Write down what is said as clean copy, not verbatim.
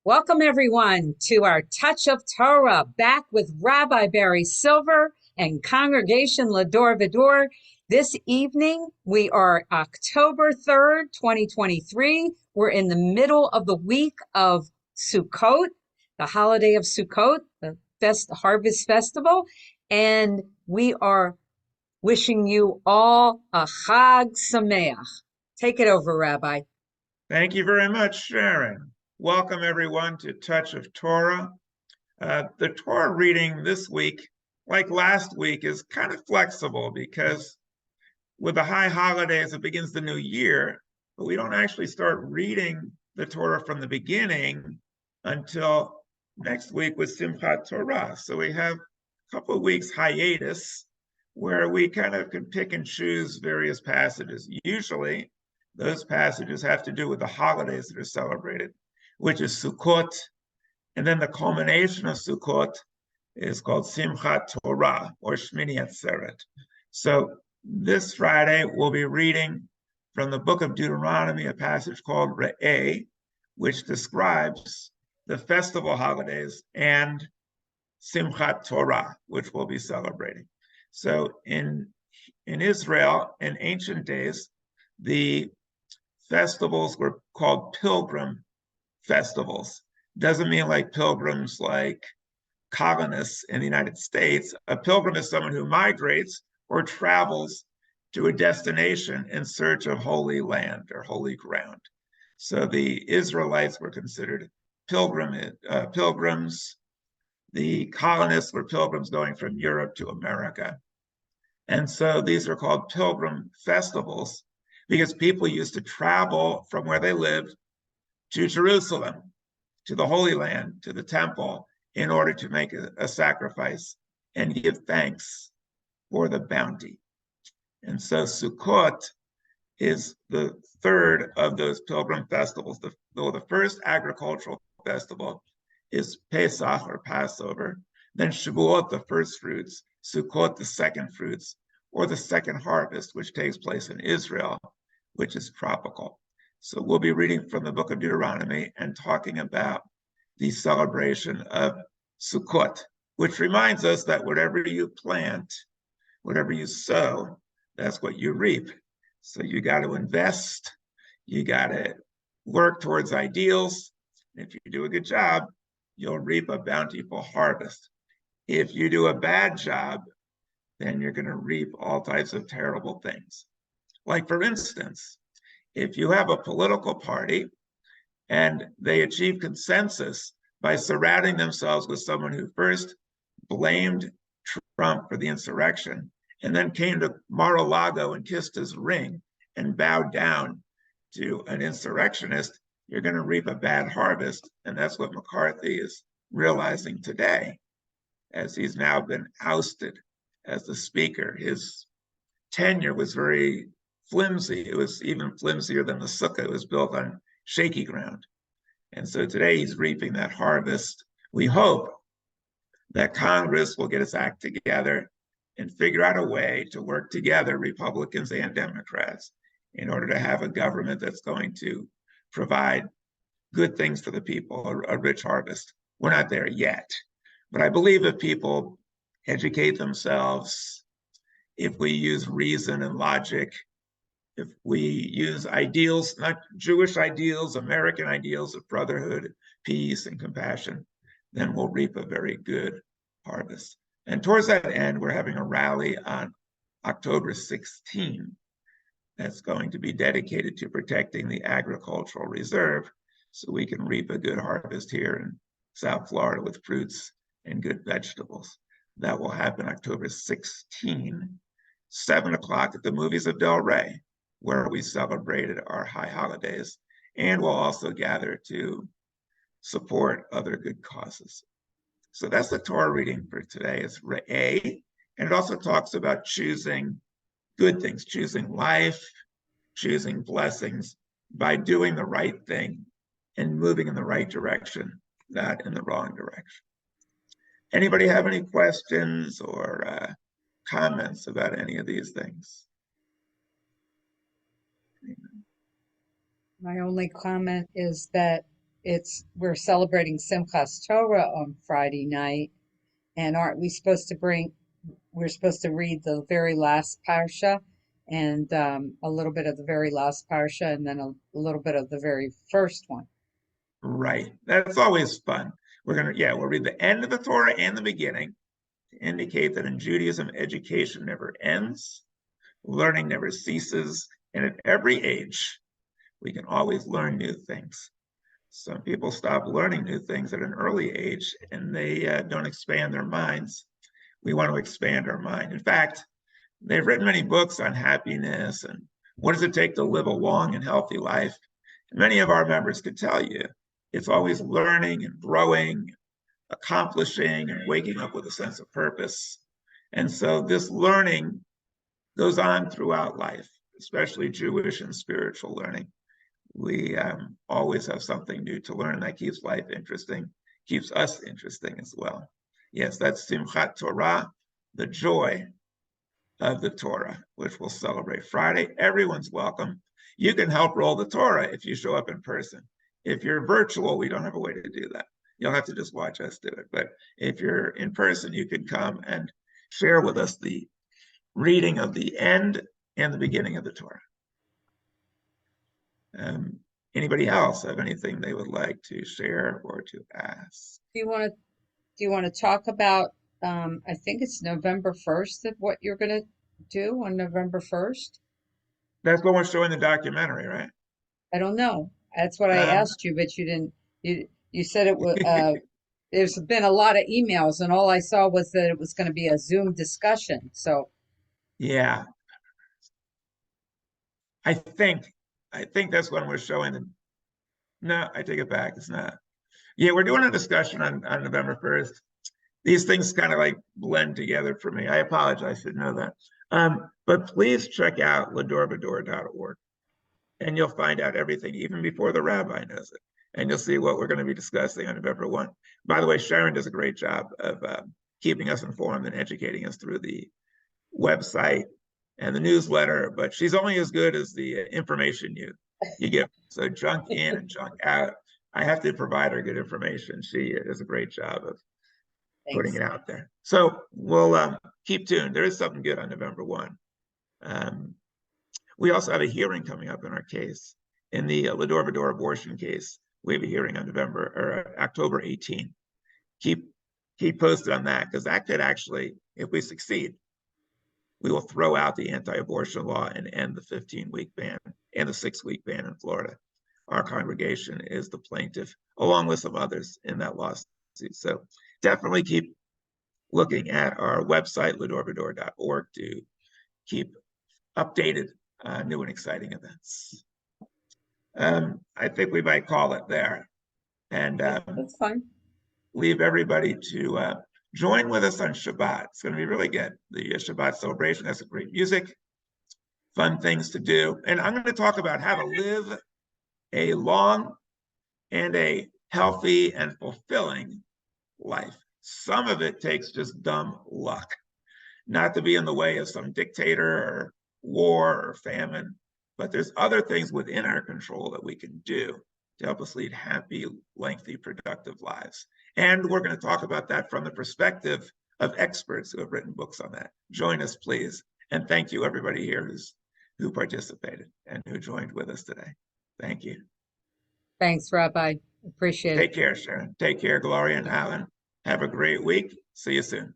Welcome, everyone, to our Touch of Torah, back with Rabbi Barry Silver and Congregation Va-Dor. This evening, we are October 3rd, 2023. We're in the middle of the week of Sukkot, the holiday of Sukkot, the Harvest Festival, and we are wishing you all a Chag Sameach. Take it over, Rabbi. Thank you very much, Sharon. Welcome, everyone, to Touch of Torah. The Torah reading this week, like last week, is kind of flexible because with the high holidays, it begins the new year, but we don't actually start reading the Torah from the beginning until next week with Simchat Torah. So we have a couple of weeks hiatus where we kind of can pick and choose various passages. Usually, those passages have to do with the holidays that are celebrated, which is Sukkot, and then the culmination of Sukkot is called Simchat Torah, or Shmini Atzeret. So this Friday, we'll be reading from the book of Deuteronomy, a passage called RE'EH, which describes the festival holidays and Simchat Torah, which we'll be celebrating. So in Israel, in ancient days, the festivals were called pilgrim festivals. Doesn't mean like pilgrims like colonists in the United States. A pilgrim is someone who migrates or travels to a destination in search of holy land or holy ground. So the Israelites were considered pilgrims. The colonists were pilgrims going from Europe to America. And so these are called pilgrim festivals because people used to travel from where they lived to Jerusalem, to the Holy Land, to the temple, in order to make a sacrifice and give thanks for the bounty. And so Sukkot is the third of those pilgrim festivals. The first agricultural festival is Pesach, or Passover, then Shavuot, the first fruits, Sukkot, the second fruits, or the second harvest, which takes place in Israel, which is tropical. So we'll be reading from the book of Deuteronomy and talking about the celebration of Sukkot, which reminds us that whatever you plant, whatever you sow, that's what you reap. So you got to invest, you got to work towards ideals. If you do a good job, you'll reap a bountiful harvest. If you do a bad job, then you're going to reap all types of terrible things. Like, for instance, if you have a political party and they achieve consensus by surrounding themselves with someone who first blamed Trump for the insurrection and then came to Mar-a-Lago and kissed his ring and bowed down to an insurrectionist, you're going to reap a bad harvest. And that's what McCarthy is realizing today, as he's now been ousted as the speaker. His tenure was very flimsy. It was even flimsier than the Sukkot. It was built on shaky ground. And so today he's reaping that harvest. We hope that Congress will get its act together and figure out a way to work together, Republicans and Democrats, in order to have a government that's going to provide good things for the people, a rich harvest. We're not there yet. But I believe if people educate themselves, if we use reason and logic, if we use ideals, not Jewish ideals, American ideals of brotherhood, peace, and compassion, then we'll reap a very good harvest. And towards that end, we're having a rally on October 16 that's going to be dedicated to protecting the agricultural reserve so we can reap a good harvest here in South Florida with fruits and good vegetables. That will happen October 16, 7 o'clock at the Movies of Delray, where we celebrated our high holidays, and we'll also gather to support other good causes. So that's the Torah reading for today. It's RE'EH, and it also talks about choosing good things, choosing life, choosing blessings by doing the right thing and moving in the right direction, not in the wrong direction. Anybody have any questions or comments about any of these things? My only comment is that we're celebrating Simchas Torah on Friday night, and aren't we supposed to we're supposed to read the very last parsha, and a little bit of the very last parsha, and then a little bit of the very first one. Right. That's always fun. We'll read the end of the Torah and the beginning to indicate that in Judaism, education never ends, learning never ceases, and at every age, we can always learn new things. Some people stop learning new things at an early age, and they don't expand their minds. We want to expand our mind. In fact, they've written many books on happiness and what does it take to live a long and healthy life. Many of our members could tell you it's always learning and growing, accomplishing, and waking up with a sense of purpose. And so this learning goes on throughout life, especially Jewish and spiritual learning. We always have something new to learn that keeps life interesting, keeps us interesting as well. Yes, that's Simchat Torah, the joy of the Torah, which we'll celebrate Friday. Everyone's welcome. You can help roll the Torah if you show up in person. If you're virtual, we don't have a way to do that. You'll have to just watch us do it. But if you're in person, you can come and share with us the reading of the end and the beginning of the Torah. Anybody else have anything they would like to share or to ask? Do you want to talk about, I think it's November 1st, that what you're going to do on November 1st? That's what we're showing the documentary, right? I don't know. That's what I asked you, but you didn't. You said it was. There's been a lot of emails, and all I saw was that it was going to be a Zoom discussion. So yeah, I think that's when we're showing the. No, I take it back. It's not. Yeah, we're doing a discussion on November 1st. These things kind of like blend together for me. I apologize, I should know that. But please check out ladorvador.org, and you'll find out everything, even before the rabbi knows it. And you'll see what we're going to be discussing on November 1. By the way, Sharon does a great job of keeping us informed and educating us through the website and the newsletter, but she's only as good as the information you give. So junk in and junk out. I have to provide her good information. She does a great job of putting it out there. So we'll keep tuned. There is something good on November 1. We also have a hearing coming up in our case. In the Lador Vador abortion case, we have a hearing on October 18. Keep posted on that, because that could actually, if we succeed, we will throw out the anti-abortion law and end the 15-week ban and the 6-week ban in Florida. Our congregation is the plaintiff, along with some others in that lawsuit. So definitely keep looking at our website, ladorvador.org, to keep updated new and exciting events. I think we might call it there. And that's fine. Leave everybody to join with us on Shabbat. It's going to be really good. The Shabbat celebration has some great music, fun things to do. And I'm going to talk about how to live a long and a healthy and fulfilling life. Some of it takes just dumb luck, not to be in the way of some dictator or war or famine, but there's other things within our control that we can do to help us lead happy, lengthy, productive lives. And we're going to talk about that from the perspective of experts who have written books on that. Join us, please. And thank you, everybody here who participated and who joined with us today. Thank you. Thanks, Rabbi. Appreciate it. Take care, Sharon. Take care, Gloria and Alan. Have a great week. See you soon.